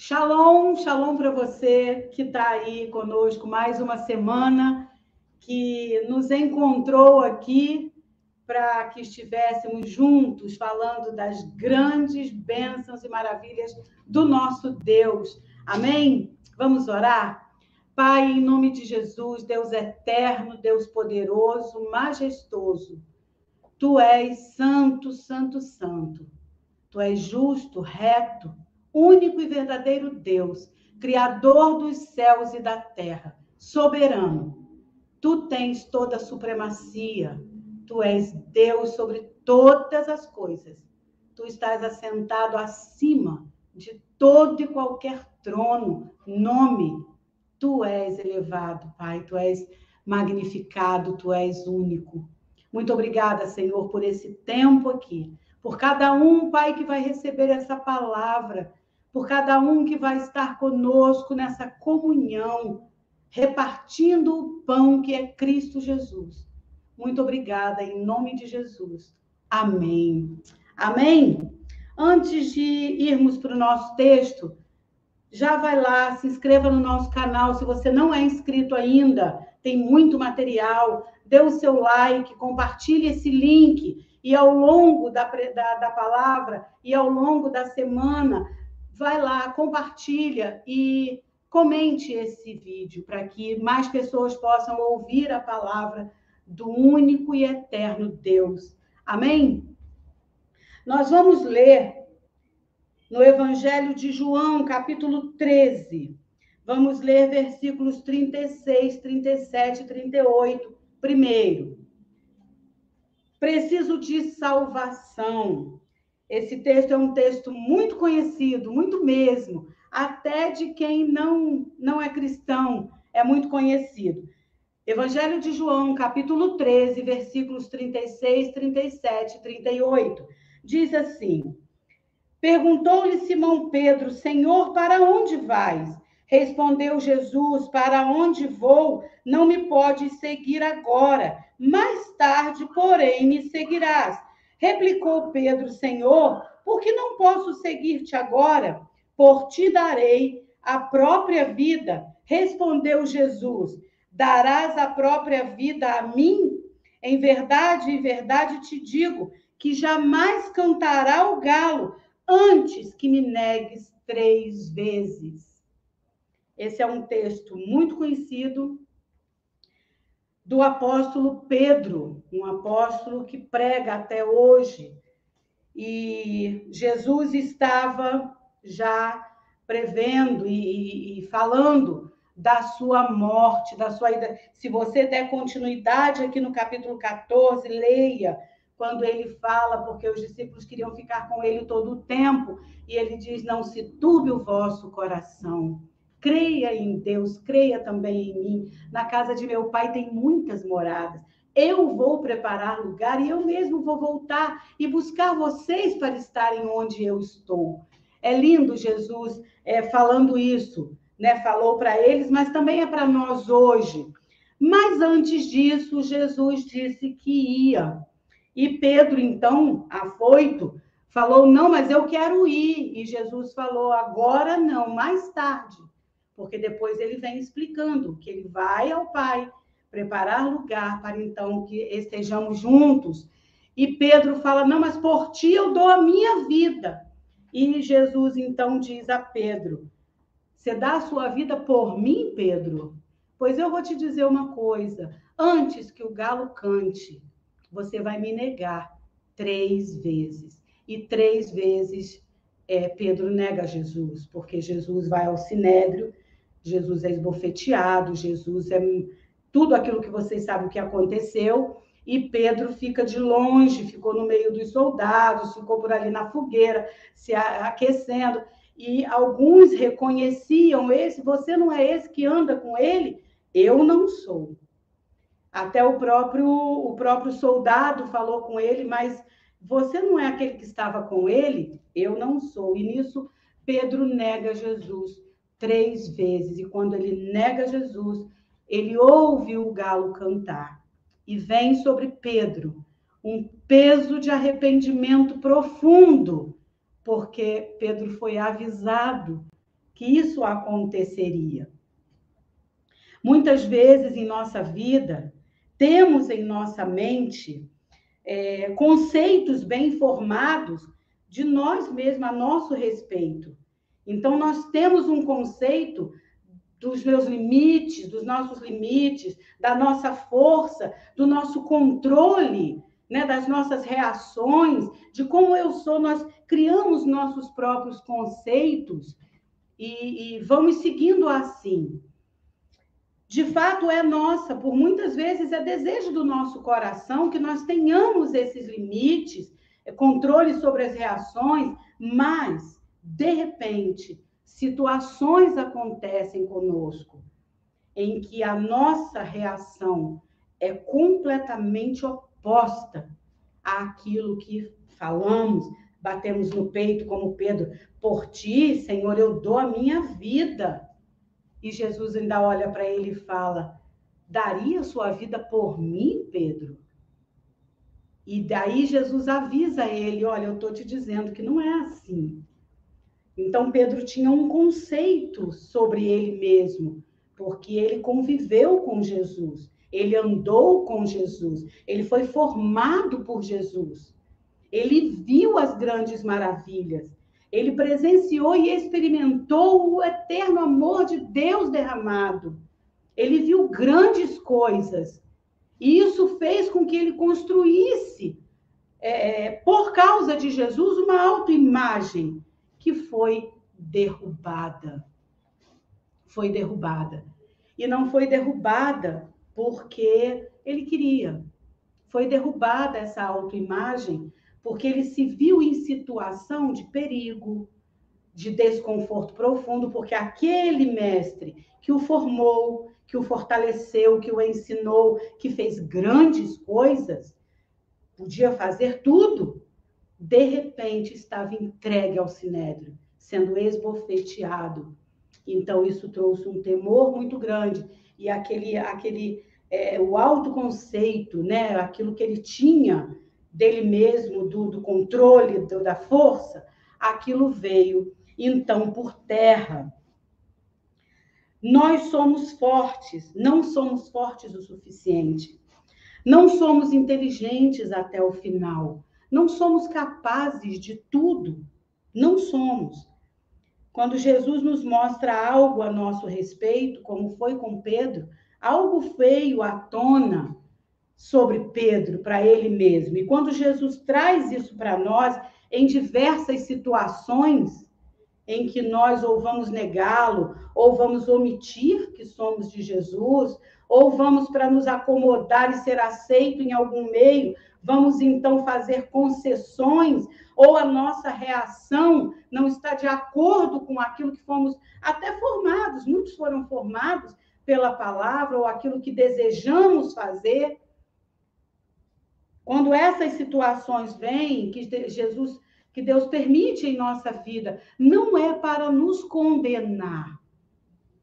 Shalom, shalom para você que está aí conosco mais uma semana, que nos encontrou aqui para que estivéssemos juntos falando das grandes bênçãos e maravilhas do nosso Deus. Amém? Vamos orar? Pai, em nome de Jesus, Deus eterno, Deus poderoso, majestoso, Tu és santo, santo, santo. Tu és justo, reto, único e verdadeiro Deus, Criador dos céus e da terra, soberano. Tu tens toda a supremacia. Tu és Deus sobre todas as coisas. Tu estás assentado acima de todo e qualquer trono, nome. Tu és elevado, Pai. Tu és magnificado. Tu és único. Muito obrigada, Senhor, por esse tempo aqui. Por cada um, Pai, que vai receber essa palavra. Por cada um que vai estar conosco nessa comunhão, repartindo o pão que é Cristo Jesus. Muito obrigada, em nome de Jesus. Amém. Amém? Antes de irmos para o nosso texto, já vai lá, se inscreva no nosso canal. Se você não é inscrito ainda, tem muito material. Dê o seu like, compartilhe esse link. E ao longo da palavra, e ao longo da semana, vai lá, compartilha e comente esse vídeo para que mais pessoas possam ouvir a palavra do único e eterno Deus. Amém? Nós vamos ler no Evangelho de João, capítulo 13. Vamos ler versículos 36, 37 e 38 primeiro. Preciso de salvação. Esse texto é um texto muito conhecido, muito mesmo, até de quem não é cristão, é muito conhecido. Evangelho de João, capítulo 13, versículos 36, 37 e 38. Diz assim: Perguntou-lhe Simão Pedro: Senhor, para onde vais? Respondeu Jesus: Para onde vou, não me podes seguir agora. Mais tarde, porém, me seguirás. Replicou Pedro: Senhor, por que não posso seguir-te agora? Por ti darei a própria vida. Respondeu Jesus: Darás a própria vida a mim? Em verdade te digo que jamais cantará o galo antes que me negues 3 vezes. Esse é um texto muito conhecido do apóstolo Pedro, um apóstolo que prega até hoje. E Jesus estava já prevendo e falando da sua morte, da sua ida. Se você der continuidade aqui no capítulo 14, leia quando ele fala, porque os discípulos queriam ficar com ele todo o tempo, e ele diz: não se turbe o vosso coração. Creia em Deus, creia também em mim. Na casa de meu pai tem muitas moradas. Eu vou preparar lugar e eu mesmo vou voltar e buscar vocês para estarem onde eu estou. É lindo Jesus falando isso, né? Falou para eles, mas também é para nós hoje. Mas antes disso, Jesus disse que ia. E Pedro, então, afoito, falou: não, mas eu quero ir. E Jesus falou: agora não, mais tarde. Porque depois ele vem explicando que ele vai ao Pai preparar lugar para então que estejamos juntos. E Pedro fala: não, mas por ti eu dou a minha vida. E Jesus então diz a Pedro: você dá a sua vida por mim, Pedro? Pois eu vou te dizer uma coisa: antes que o galo cante, você vai me negar 3 vezes. E 3 vezes Pedro nega Jesus, porque Jesus vai ao sinédrio, Jesus é esbofeteado, Jesus é tudo aquilo que vocês sabem que aconteceu, e Pedro fica de longe, ficou no meio dos soldados, ficou por ali na fogueira, se aquecendo, e alguns reconheciam esse: você não é esse que anda com ele? Eu não sou. Até o próprio soldado falou com ele: mas você não é aquele que estava com ele? Eu não sou. E nisso Pedro nega Jesus 3 vezes, e quando ele nega Jesus, ele ouve o galo cantar, e vem sobre Pedro um peso de arrependimento profundo, porque Pedro foi avisado que isso aconteceria. Muitas vezes em nossa vida, temos em nossa mente conceitos bem formados de nós mesmos, a nosso respeito. Então, nós temos um conceito dos meus limites, dos nossos limites, da nossa força, do nosso controle, né, das nossas reações, de como eu sou. Nós criamos nossos próprios conceitos e vamos seguindo assim. De fato, é nossa, por muitas vezes é desejo do nosso coração que nós tenhamos esses limites, controle sobre as reações, mas, de repente, situações acontecem conosco em que a nossa reação é completamente oposta àquilo que falamos, batemos no peito, como Pedro, por ti, Senhor, eu dou a minha vida. E Jesus ainda olha para ele e fala, daria sua vida por mim, Pedro? E daí Jesus avisa ele, olha, eu estou te dizendo que não é assim. Então Pedro tinha um conceito sobre ele mesmo, porque ele conviveu com Jesus, ele andou com Jesus, ele foi formado por Jesus, ele viu as grandes maravilhas, ele presenciou e experimentou o eterno amor de Deus derramado. Ele viu grandes coisas. E isso fez com que ele construísse, por causa de Jesus, uma autoimagem que foi derrubada. Foi derrubada. E não foi derrubada porque ele queria. Foi derrubada essa autoimagem porque ele se viu em situação de perigo, de desconforto profundo, porque aquele mestre que o formou, que o fortaleceu, que o ensinou, que fez grandes coisas, podia fazer tudo, de repente estava entregue ao sinédrio, sendo esbofeteado. Então isso trouxe um temor muito grande, e o autoconceito, né, aquilo que ele tinha dele mesmo, do controle, da força, aquilo veio então por terra. Nós somos fortes, não somos fortes o suficiente. Não somos inteligentes até o final. Não somos capazes de tudo. Não somos. Quando Jesus nos mostra algo a nosso respeito, como foi com Pedro, algo veio à tona sobre Pedro, para ele mesmo. E quando Jesus traz isso para nós, em diversas situações em que nós ou vamos negá-lo, ou vamos omitir que somos de Jesus, ou vamos para nos acomodar e ser aceito em algum meio, vamos então fazer concessões, ou a nossa reação não está de acordo com aquilo que fomos até formados, muitos foram formados pela palavra, ou aquilo que desejamos fazer. Quando essas situações vêm, que Deus permite em nossa vida, não é para nos condenar.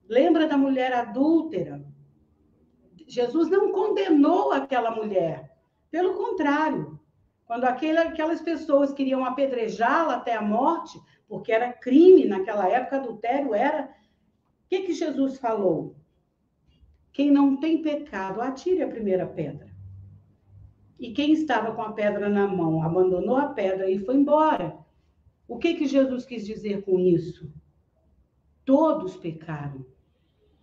Lembra da mulher adúltera? Jesus não condenou aquela mulher. Pelo contrário, quando aquelas pessoas queriam apedrejá-la até a morte, porque era crime naquela época, adultério era... O que Jesus falou? Quem não tem pecado, atire a primeira pedra. E quem estava com a pedra na mão abandonou a pedra e foi embora. O que Jesus quis dizer com isso? Todos pecaram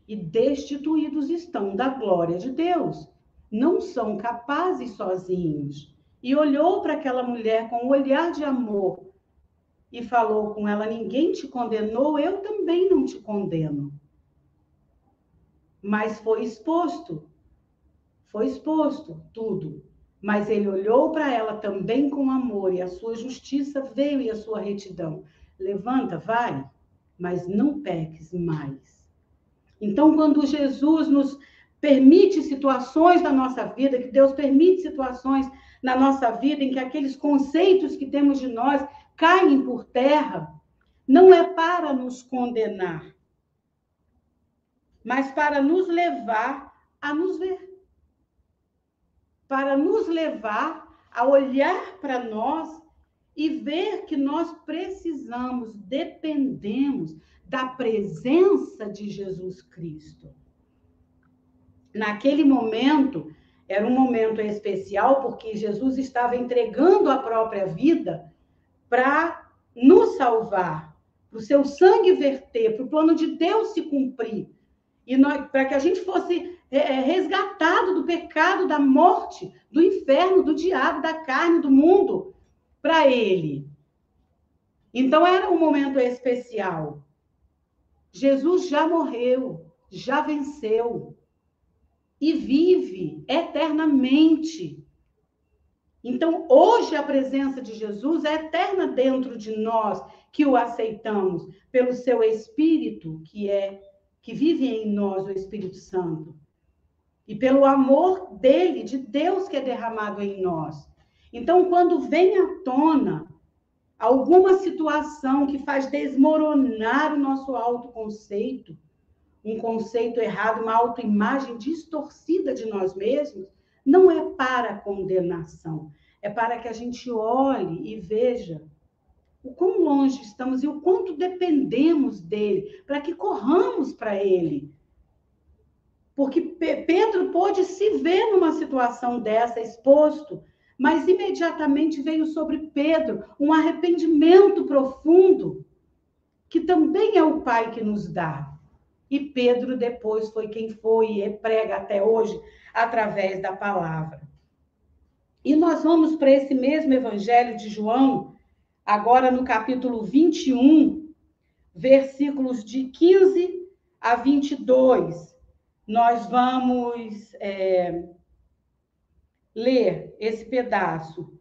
e destituídos estão da glória de Deus. Não são capazes sozinhos. E olhou para aquela mulher com um olhar de amor e falou com ela, ninguém te condenou, eu também não te condeno. Mas foi exposto tudo. Mas ele olhou para ela também com amor, e a sua justiça veio e a sua retidão. Levanta, vai, mas não peques mais. Então, quando Jesus nos permite situações na nossa vida, que Deus permite situações na nossa vida em que aqueles conceitos que temos de nós caem por terra, não é para nos condenar, mas para nos levar a nos ver. Para nos levar a olhar para nós e ver que nós precisamos, dependemos da presença de Jesus Cristo. Naquele momento, era um momento especial, porque Jesus estava entregando a própria vida para nos salvar, para o seu sangue verter, para o plano de Deus se cumprir, e para que a gente fosse resgatado do pecado, da morte, do inferno, do diabo, da carne, do mundo, para Ele. Então era um momento especial. Jesus já morreu, já venceu e vive eternamente. Então, hoje a presença de Jesus é eterna dentro de nós, que o aceitamos pelo seu Espírito, que vive em nós, o Espírito Santo, e pelo amor dele, de Deus, que é derramado em nós. Então, quando vem à tona alguma situação que faz desmoronar o nosso autoconceito, um conceito errado, uma autoimagem distorcida de nós mesmos, não é para condenação, é para que a gente olhe e veja o quão longe estamos e o quanto dependemos dele, para que corramos para ele. Porque Pedro pôde se ver numa situação dessa, exposto, mas imediatamente veio sobre Pedro um arrependimento profundo, que também é o Pai que nos dá. E Pedro depois foi quem foi e prega até hoje através da palavra. E nós vamos para esse mesmo Evangelho de João, agora no capítulo 21, versículos de 15 a 22. Nós vamos ler esse pedaço,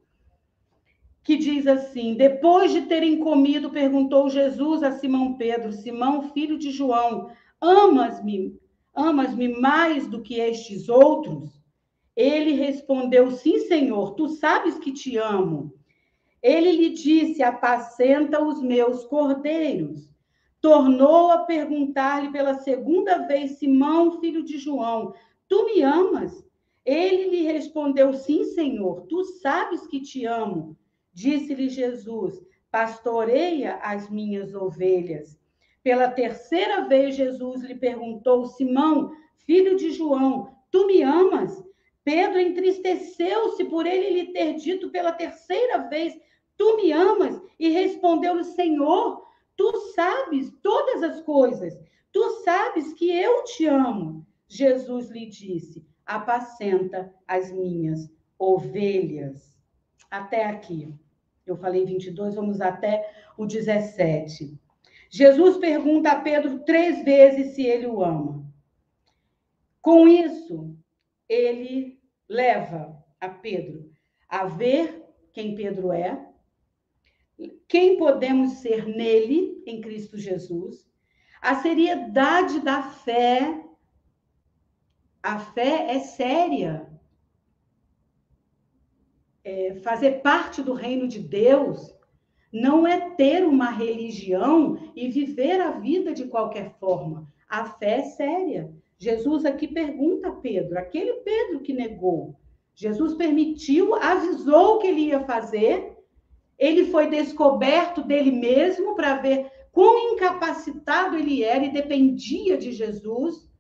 que diz assim: depois de terem comido, perguntou Jesus a Simão Pedro: Simão, filho de João, amas-me mais do que estes outros? Ele respondeu: sim, Senhor, tu sabes que te amo. Ele lhe disse: apacenta os meus cordeiros. Tornou a perguntar-lhe pela segunda vez: Simão, filho de João, tu me amas? Ele lhe respondeu: sim, Senhor, tu sabes que te amo. Disse-lhe Jesus: pastoreia as minhas ovelhas. Pela terceira vez, Jesus lhe perguntou: Simão, filho de João, tu me amas? Pedro entristeceu-se por ele lhe ter dito pela terceira vez: tu me amas? E respondeu-lhe: Senhor, tu sabes todas as coisas. Tu sabes que eu te amo. Jesus lhe disse: apacenta as minhas ovelhas. Até aqui. Eu falei 22, vamos até o 17. Jesus pergunta a Pedro 3 vezes se ele o ama. Com isso, ele leva a Pedro a ver quem Pedro é, quem podemos ser nele, em Cristo Jesus, a seriedade da fé. A fé é séria. Fazer parte do reino de Deus não é ter uma religião e viver a vida de qualquer forma. A fé é séria. Jesus aqui pergunta a Pedro, aquele Pedro que negou. Jesus permitiu, avisou o que ele ia fazer. Ele foi descoberto dele mesmo para ver quão incapacitado ele era e dependia de Jesus.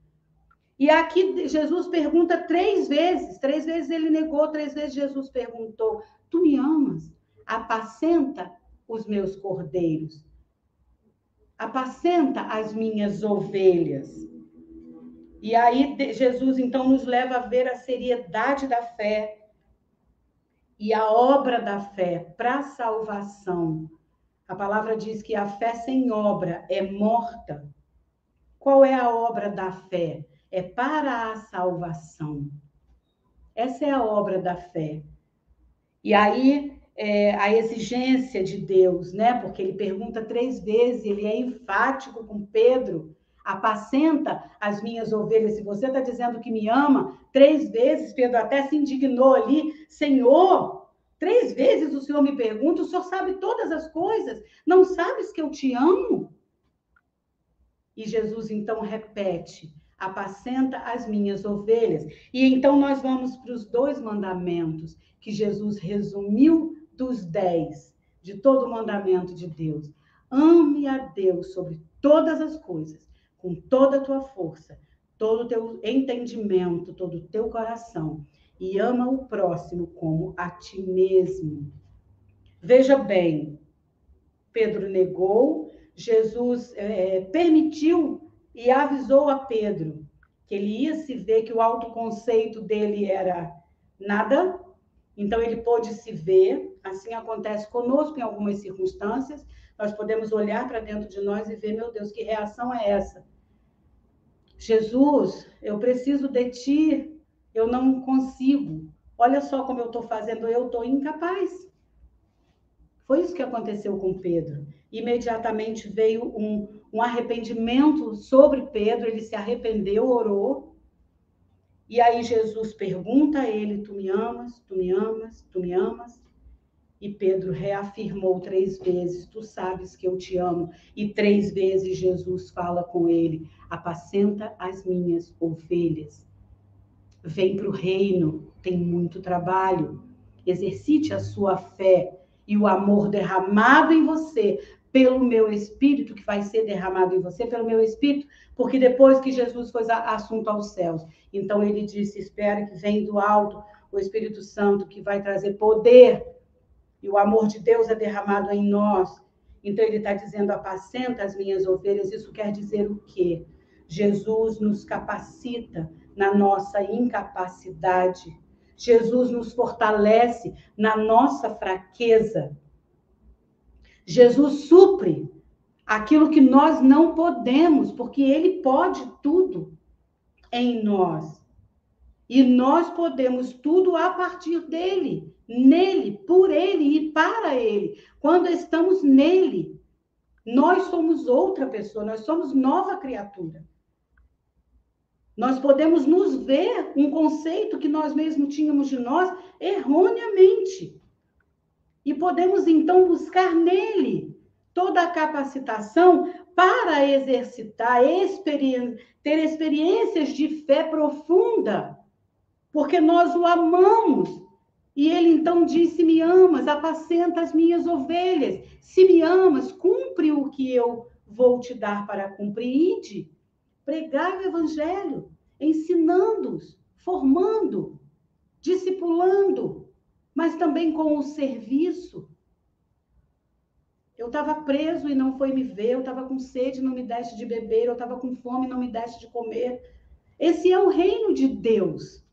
E aqui Jesus pergunta 3 vezes. 3 vezes ele negou, 3 vezes Jesus perguntou: tu me amas? Apacenta os meus cordeiros. Apacenta as minhas ovelhas. E aí Jesus então nos leva a ver a seriedade da fé e a obra da fé para a salvação. A palavra diz que a fé sem obra é morta. Qual é a obra da fé? É para a salvação. Essa é a obra da fé. E aí, a exigência de Deus, né? Porque ele pergunta 3 vezes, ele é enfático com Pedro: apacenta as minhas ovelhas. Se você está dizendo que me ama, 3 vezes, Pedro até se indignou ali: Senhor, 3 vezes o Senhor me pergunta, o Senhor sabe todas as coisas, não sabes que eu te amo? E Jesus então repete: apacenta as minhas ovelhas. E então nós vamos para os 2 mandamentos que Jesus resumiu dos 10. de todo o mandamento de Deus. Ame a Deus sobre todas as coisas, com toda a tua força, todo o teu entendimento, todo o teu coração, e ama o próximo como a ti mesmo. Veja bem, Pedro negou, Jesus permitiu e avisou a Pedro que ele ia se ver, que o autoconceito dele era nada, então ele pôde se ver. Assim acontece conosco em algumas circunstâncias, nós podemos olhar para dentro de nós e ver, meu Deus, que reação é essa? Jesus, eu preciso de ti, eu não consigo. Olha só como eu estou fazendo, eu estou incapaz. Foi isso que aconteceu com Pedro. Imediatamente veio um arrependimento sobre Pedro, ele se arrependeu, orou. E aí Jesus pergunta a ele, tu me amas, tu me amas, tu me amas? E Pedro reafirmou 3 vezes, tu sabes que eu te amo. E 3 vezes Jesus fala com ele, apacenta as minhas ovelhas. Vem para o reino, tem muito trabalho. Exercite a sua fé e o amor derramado em você pelo meu Espírito, que vai ser derramado em você pelo meu Espírito, porque depois que Jesus foi assunto aos céus, então ele disse, espera que vem do alto o Espírito Santo, que vai trazer poder, e o amor de Deus é derramado em nós. Então ele está dizendo, apacenta as minhas ovelhas. Isso quer dizer o quê? Jesus nos capacita na nossa incapacidade. Jesus nos fortalece na nossa fraqueza. Jesus supre aquilo que nós não podemos, porque ele pode tudo em nós. E nós podemos tudo a partir dele, nele, por ele e para ele. Quando estamos nele, nós somos outra pessoa, nós somos nova criatura. Nós podemos nos ver um conceito que nós mesmos tínhamos de nós erroneamente. E podemos, então, buscar nele toda a capacitação para exercitar, ter experiências de fé profunda, porque nós o amamos. E ele, então, disse, me amas, apacenta as minhas ovelhas. Se me amas, cumpre o que eu vou te dar para cumprir. Ide, pregai o evangelho, ensinando-os, formando, discipulando, mas também com o serviço. Eu estava preso e não foi me ver, eu estava com sede, não me deste de beber, eu estava com fome, não me deste de comer. Esse é o reino de Deus.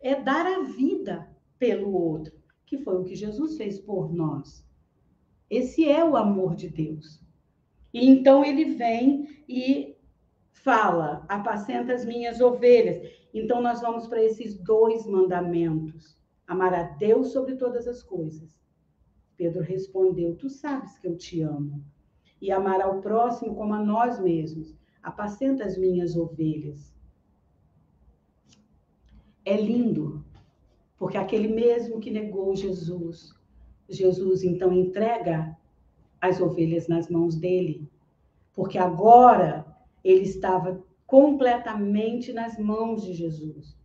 É dar a vida pelo outro, que foi o que Jesus fez por nós. Esse é o amor de Deus. E então ele vem e fala, apacenta as minhas ovelhas. Então nós vamos para esses 2 mandamentos. Amar a Deus sobre todas as coisas. Pedro respondeu, tu sabes que eu te amo. E amar ao próximo como a nós mesmos. Apacenta as minhas ovelhas. É lindo, porque aquele mesmo que negou Jesus, Jesus então entrega as ovelhas nas mãos dele, porque agora ele estava completamente nas mãos de Jesus.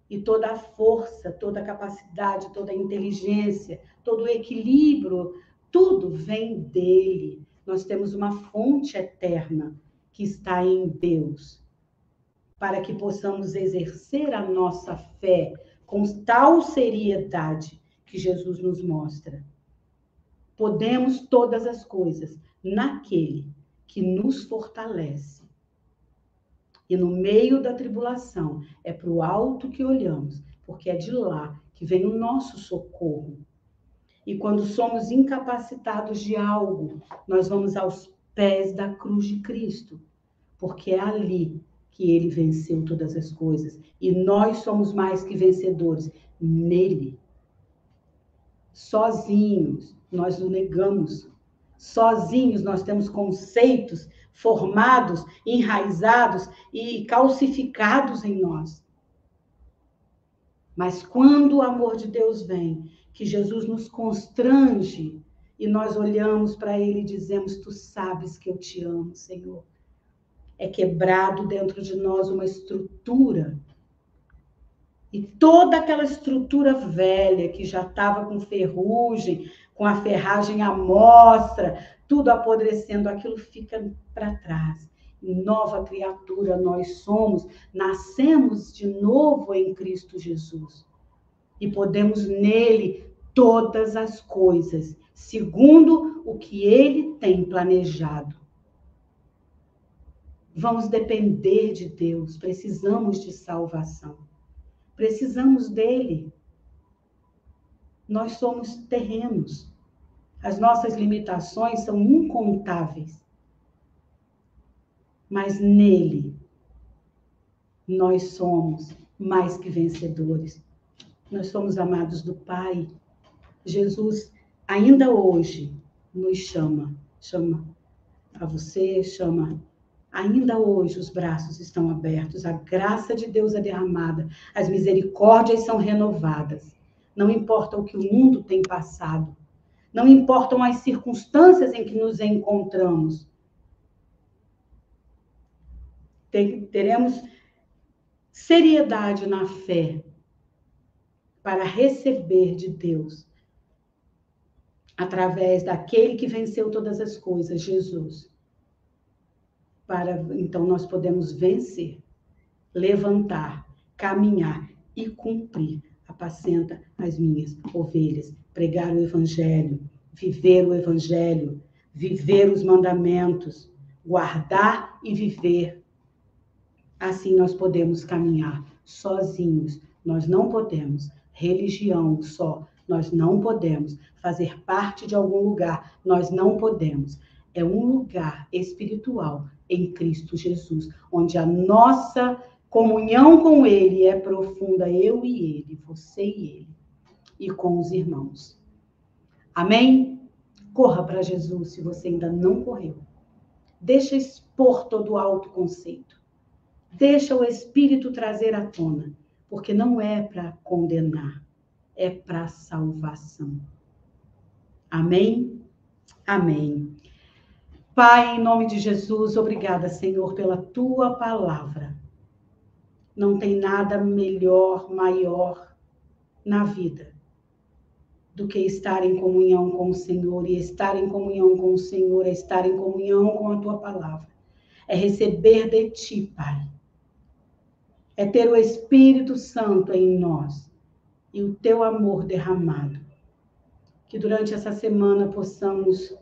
E toda a força, toda a capacidade, toda a inteligência, todo o equilíbrio, tudo vem dele. Nós temos uma fonte eterna que está em Deus, para que possamos exercer a nossa fé com tal seriedade que Jesus nos mostra. Podemos todas as coisas naquele que nos fortalece. E no meio da tribulação, é para o alto que olhamos, porque é de lá que vem o nosso socorro. E quando somos incapacitados de algo, nós vamos aos pés da cruz de Cristo, porque é ali que ele venceu todas as coisas. E nós somos mais que vencedores nele. Sozinhos, nós o negamos. Sozinhos, nós temos conceitos formados, enraizados e calcificados em nós. Mas quando o amor de Deus vem, que Jesus nos constrange e nós olhamos para ele e dizemos, tu sabes que eu te amo, Senhor. É quebrado dentro de nós uma estrutura. E toda aquela estrutura velha que já estava com ferrugem, com a ferragem à mostra, tudo apodrecendo, aquilo fica para trás. Nova criatura nós somos, nascemos de novo em Cristo Jesus. E podemos nele todas as coisas, segundo o que ele tem planejado. Vamos depender de Deus, precisamos de salvação. Precisamos dele. Nós somos terrenos. As nossas limitações são incontáveis. Mas nele, nós somos mais que vencedores. Nós somos amados do Pai. Jesus, ainda hoje, nos chama a você, chama. Ainda hoje os braços estão abertos, a graça de Deus é derramada, as misericórdias são renovadas. Não importa o que o mundo tem passado, não importam as circunstâncias em que nos encontramos. Teremos seriedade na fé para receber de Deus, através daquele que venceu todas as coisas, Jesus. Então nós podemos vencer, levantar, caminhar e cumprir. Apacenta as minhas ovelhas, pregar o evangelho, viver o evangelho, viver os mandamentos, guardar e viver. Assim nós podemos caminhar sozinhos. Nós não podemos. Religião só. Nós não podemos. Fazer parte de algum lugar. Nós não podemos. É um lugar espiritual em Cristo Jesus, onde a nossa comunhão com ele é profunda, eu e ele, você e ele, e com os irmãos. Amém? Corra para Jesus se você ainda não correu. Deixa expor todo o autoconceito. Deixa o Espírito trazer à tona, porque não é para condenar, é para salvação. Amém? Amém. Pai, em nome de Jesus, obrigada, Senhor, pela tua palavra. Não tem nada melhor, maior na vida do que estar em comunhão com o Senhor. E estar em comunhão com o Senhor é estar em comunhão com a tua palavra. É receber de ti, Pai. É ter o Espírito Santo em nós e o teu amor derramado. Que durante essa semana possamos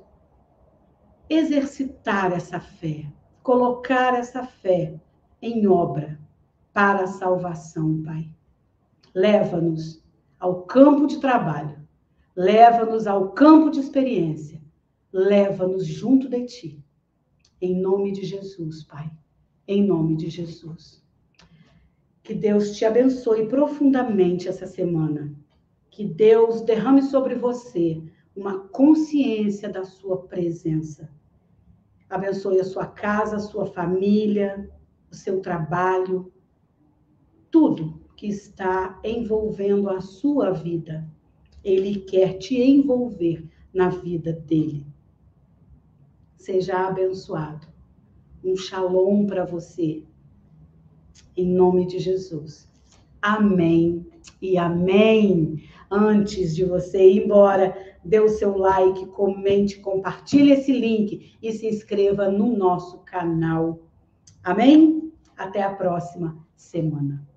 exercitar essa fé, colocar essa fé em obra para a salvação, Pai. Leva-nos ao campo de trabalho, leva-nos ao campo de experiência, leva-nos junto de Ti. Em nome de Jesus, Pai. Em nome de Jesus. Que Deus te abençoe profundamente essa semana. Que Deus derrame sobre você uma consciência da sua presença. Abençoe a sua casa, a sua família, o seu trabalho, tudo que está envolvendo a sua vida. Ele quer te envolver na vida dele. Seja abençoado. Um shalom para você. Em nome de Jesus. Amém e amém. Antes de você ir embora, dê o seu like, comente, compartilhe esse link e se inscreva no nosso canal. Amém? Até a próxima semana.